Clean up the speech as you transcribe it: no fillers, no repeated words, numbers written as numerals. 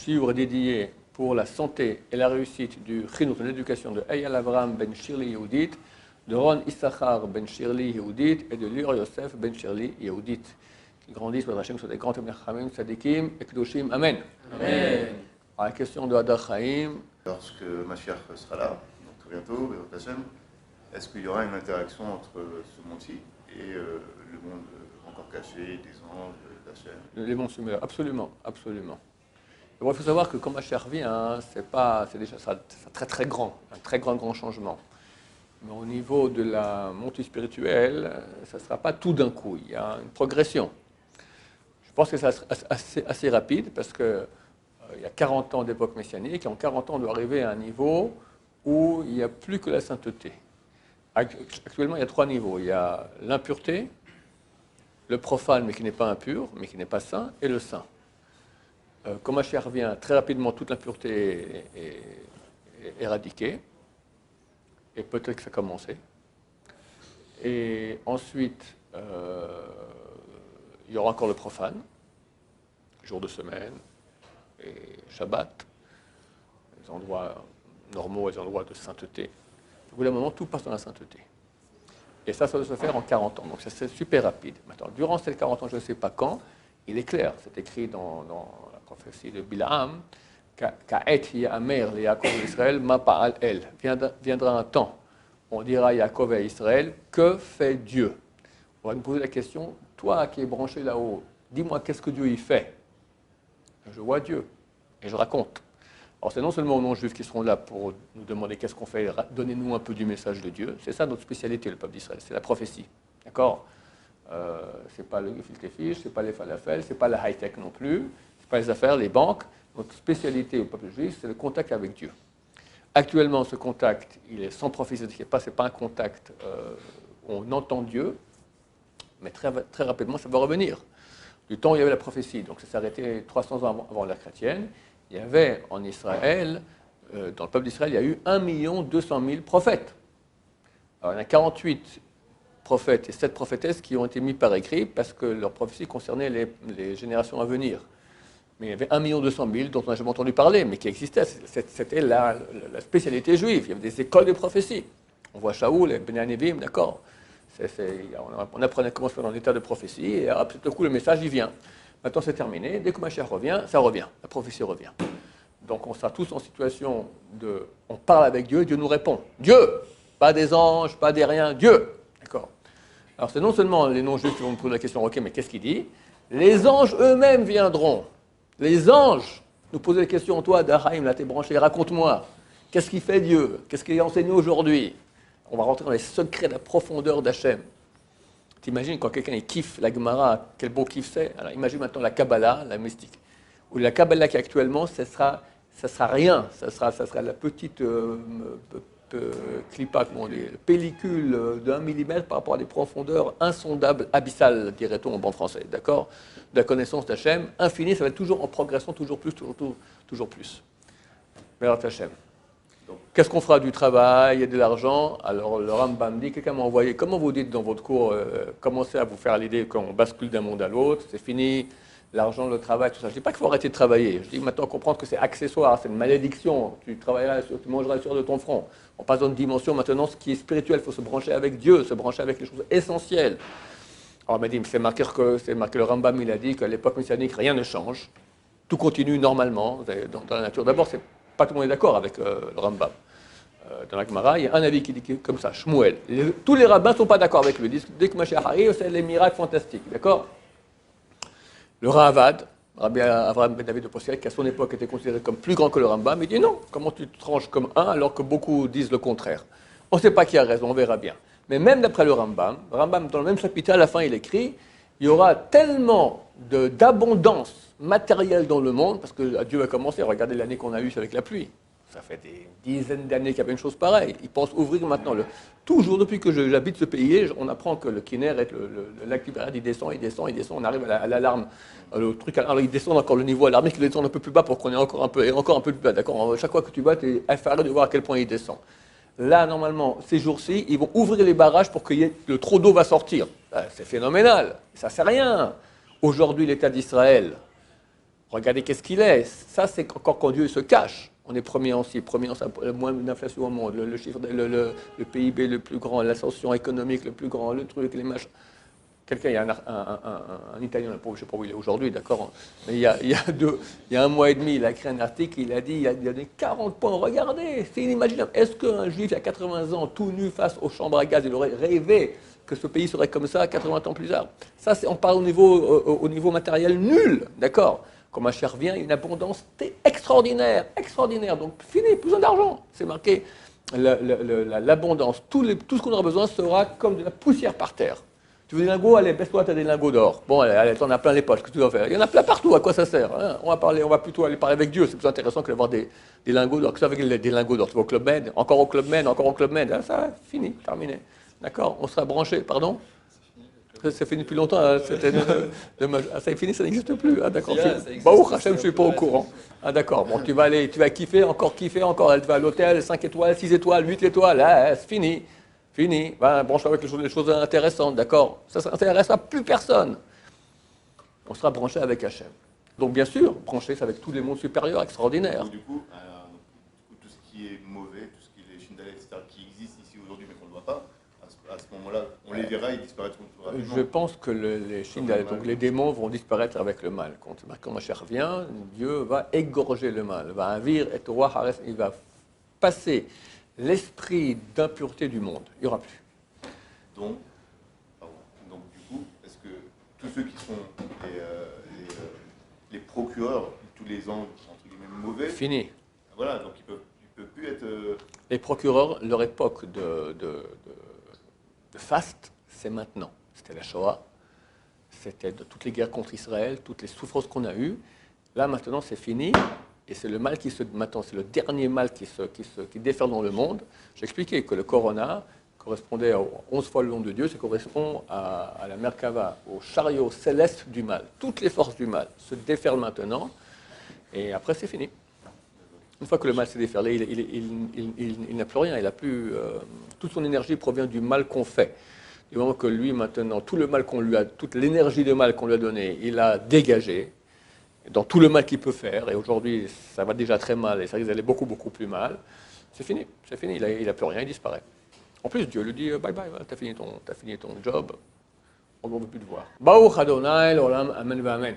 shiur dédié pour la santé et la réussite du Chinuch, de l'éducation de Eyal Avraham ben Shirli Yehudit, de Ron Issachar ben Shirli Yehudit et de Lior Yosef ben Shirli Yehudit. Qui grandissent, pour Hachem, sur des grands Temechamim, Sadikim et Kedoshim. Amen. Amen. À la question de Hadar Chaim. Lorsque Mashiach sera là, donc très bientôt, Bézat Hachem, est-ce qu'il y aura une interaction entre ce monde-ci et le monde encore caché, des anges, d'Hachem? Les mondes sumériens, absolument, absolument. Bon, il faut savoir que quand Mashiach revient, c'est déjà ça très très grand, un très grand changement. Mais au niveau de la montée spirituelle, ça ne sera pas tout d'un coup, il y a une progression. Je pense que c'est assez rapide parce qu'il y a 40 ans d'époque messianique et en 40 ans on doit arriver à un niveau où il n'y a plus que la sainteté. Actuellement il y a 3 niveaux, il y a l'impureté, le profane mais qui n'est pas impur, mais qui n'est pas saint, et le saint. Quand Mashiach revient, très rapidement toute l'impureté est éradiquée. Et peut-être que ça a commencé. Et ensuite, il y aura encore le profane, jour de semaine, et Shabbat, les endroits normaux, les endroits de sainteté. Au bout d'un moment, tout passe dans la sainteté. Et ça doit se faire en 40 ans. Donc ça, c'est super rapide. Maintenant, durant ces 40 ans, je ne sais pas quand, il est clair, c'est écrit dans la prophétie de Bilaam, Ka'et Ya'amer le Yaakov Israël ma pa'al el. Viendra un temps, on dira à Yaakov et à Israël, que fait Dieu? On va nous poser la question, toi qui es branché là-haut, dis-moi qu'est-ce que Dieu y fait? Je vois Dieu et je raconte. Alors c'est non seulement aux non-juifs qui seront là pour nous demander qu'est-ce qu'on fait, donnez-nous un peu du message de Dieu, c'est ça notre spécialité, le peuple d'Israël, c'est la prophétie. D'accord? C'est pas le gefilte fish, c'est pas les falafels, c'est pas la high-tech non plus, c'est pas les affaires, les banques. Notre spécialité au peuple juif, c'est le contact avec Dieu. Actuellement, ce contact, il est sans prophétie, ce n'est pas un contact où on entend Dieu, mais très, très rapidement, ça va revenir. Du temps où il y avait la prophétie, donc ça s'est arrêté 300 ans avant l'ère chrétienne, il y avait en Israël, dans le peuple d'Israël, il y a eu 1 200 000 prophètes. Alors, il y en a 48 prophètes et 7 prophétesses qui ont été mis par écrit parce que leur prophétie concernait les générations à venir. Mais il y avait 1 200 000 dont on n'a jamais entendu parler, mais qui existaient. C'était la spécialité juive. Il y avait des écoles de prophétie. On voit Shaoul et Ben Nevim, d'accord. On apprenait comment se faire dans l'état de prophétie, et tout à coup, le message, il vient. Maintenant, c'est terminé. Dès que Mashiach revient, ça revient. La prophétie revient. Donc, on sera tous en situation de... On parle avec Dieu, et Dieu nous répond. Dieu! Pas des anges, pas des riens, Dieu! D'accord. Alors, c'est non seulement les non-juifs qui vont me poser la question, ok, mais qu'est-ce qu'il dit? Les anges eux-mêmes viendront. Les anges nous posaient la question, toi, Dahaïm, là, t'es branché, raconte-moi, qu'est-ce qu'il fait Dieu? Qu'est-ce qu'il a enseigné aujourd'hui? On va rentrer dans les secrets de la profondeur d'Hachem. T'imagines quand quelqu'un il kiffe la Gemara, quel beau kiff c'est? Alors imagine maintenant la Kabbalah, la mystique. Ou la Kabbalah qui actuellement, ça sera rien, ça sera la petite clipa, comment on dit, pellicule d'1 millimètre par rapport à des profondeurs insondables, abyssales, dirait-on en bon français, d'accord? De la connaissance d'Hachem, infinie, ça va être toujours en progression, toujours plus. Bézat Hachem. Qu'est-ce qu'on fera du travail et de l'argent? Alors le Rambam dit, quelqu'un m'a envoyé, comment vous dites dans votre cours, commencez à vous faire l'idée qu'on bascule d'un monde à l'autre, c'est fini, l'argent, le travail, tout ça. Je ne dis pas qu'il faut arrêter de travailler, je dis maintenant comprendre que c'est accessoire, c'est une malédiction, tu travailleras, tu mangeras sur de ton front. On passe dans une dimension maintenant, ce qui est spirituel, il faut se brancher avec Dieu, se brancher avec les choses essentielles. Alors, il m'a dit, c'est marqué le Rambam, il a dit qu'à l'époque messianique, rien ne change. Tout continue normalement dans la nature. D'abord, pas tout le monde est d'accord avec le Rambam. Dans la Gemara, il y a un avis qui dit comme ça, Shmuel. Tous les rabbins ne sont pas d'accord avec lui. Dès que Mashiach arrive, c'est les miracles fantastiques. D'accord? Le Ravad, Rabbi Avraham ben David de Posel, qui à son époque était considéré comme plus grand que le Rambam, il dit non, comment tu te tranches comme un alors que beaucoup disent le contraire? On ne sait pas qui a raison, on verra bien. Mais même d'après le Rambam, dans le même chapitre, à la fin, il écrit, il y aura tellement d'abondance matérielle dans le monde, parce que Dieu va commencer, regardez l'année qu'on a eue avec la pluie. Ça fait des dizaines d'années qu'il y avait une chose pareille. Il pense ouvrir maintenant. Toujours depuis que j'habite ce pays, on apprend que le Kinneret, le lac Tibériade, il descend, on arrive à l'alarme. Le truc, alors il descend encore le niveau alarmique, il descend un peu plus bas pour qu'on ait encore un peu plus bas. D'accord? Chaque fois que tu vas, tu es effaré de voir à quel point il descend. Là, normalement, ces jours-ci, ils vont ouvrir les barrages pour que le trop d'eau va sortir. C'est phénoménal. Ça ne sert à rien. Aujourd'hui, l'État d'Israël, Regardez qu'est-ce qu'il est. Ça, c'est encore quand Dieu se cache. On est premier en ci, premier en ça, le moins d'inflation au monde, le chiffre, le PIB le plus grand, l'ascension économique le plus grand, le truc, les machins. Quelqu'un, il y a un Italien, je ne sais pas où il est aujourd'hui, d'accord, mais il y a un mois et demi, il a écrit un article, il a dit, il a donné 40 points, regardez, c'est inimaginable. Est-ce qu'un juif, il y a 80 ans, tout nu face aux chambres à gaz, il aurait rêvé que ce pays serait comme ça 80 ans plus tard? Ça, on parle au niveau matériel nul, d'accord. Quand ma chère vient, il y a une abondance extraordinaire, extraordinaire. Donc, fini, plus besoin d'argent. C'est marqué, l'abondance, tout ce qu'on aura besoin sera comme de la poussière par terre. Tu veux des lingots? Allez, baisse-toi, tu as des lingots d'or. Bon, allez, t'en as plein les poches, qu'est-ce que tu vas faire? Il y en a plein partout, à quoi ça sert, hein? On va plutôt aller parler avec Dieu, c'est plus intéressant que d'avoir des lingots d'or. Que ça avec des lingots d'or? Tu vas au Club Med, encore au Club Med, encore au Club Med. Ah, ça, fini, terminé. D'accord? On sera branché, pardon? C'est fini depuis longtemps, hein, ah, ça est fini, ça n'existe plus. Ah, d'accord. Bah, Hachem, je ne suis pas au courant. Ah, d'accord. Bon, tu vas kiffer, encore. Elle va à l'hôtel, 5 étoiles, 6 étoiles, 8 étoiles. Ah, c'est fini. Fini. Ben, branche avec les choses intéressantes, d'accord. Ça n'intéresse à plus personne. On sera branché avec Hachem. Donc, bien sûr, branché avec tous les mondes supérieurs extraordinaires. Du coup, tout ce qui est mauvais, tout ce qui est Shindale, etc., qui existe ici aujourd'hui, mais qu'on ne voit pas, à ce moment-là, on les verra, ils disparaîtront tout rapidement. Je pense que les Shindale, donc les démons, vont disparaître avec le mal. Quand Mashiach revient, Dieu va égorger le mal, va avir et Torah Hares, il va passer l'esprit d'impureté du monde. Il n'y aura plus. Donc, du coup, est-ce que tous ceux qui sont les procureurs, tous les anges, entre guillemets, mauvais... Fini. Voilà, donc ils ne peuvent plus être... Les procureurs, leur époque de faste, c'est maintenant. C'était la Shoah, c'était de toutes les guerres contre Israël, toutes les souffrances qu'on a eues. Là, maintenant, c'est fini. Et c'est le mal maintenant, c'est le dernier mal qui déferle dans le monde. J'ai expliqué que le Corona correspondait à 11 fois le nom de Dieu, ça correspond à la Merkava, au chariot céleste du mal. Toutes les forces du mal se déferlent maintenant, et après c'est fini. Une fois que le mal s'est déferlé, il n'a plus rien, il a plus, toute son énergie provient du mal qu'on fait. Du moment que lui, maintenant, tout le mal qu'on lui a, toute l'énergie de mal qu'on lui a donnée, il a dégagé, dans tout le mal qu'il peut faire, et aujourd'hui ça va déjà très mal, et ça risque d'aller beaucoup, beaucoup plus mal, c'est fini, il n'a plus rien, il disparaît. En plus, Dieu lui dit, bye bye, t'as fini ton job, on ne veut plus te voir. Baruch Adonai, l'olam, amen, amen.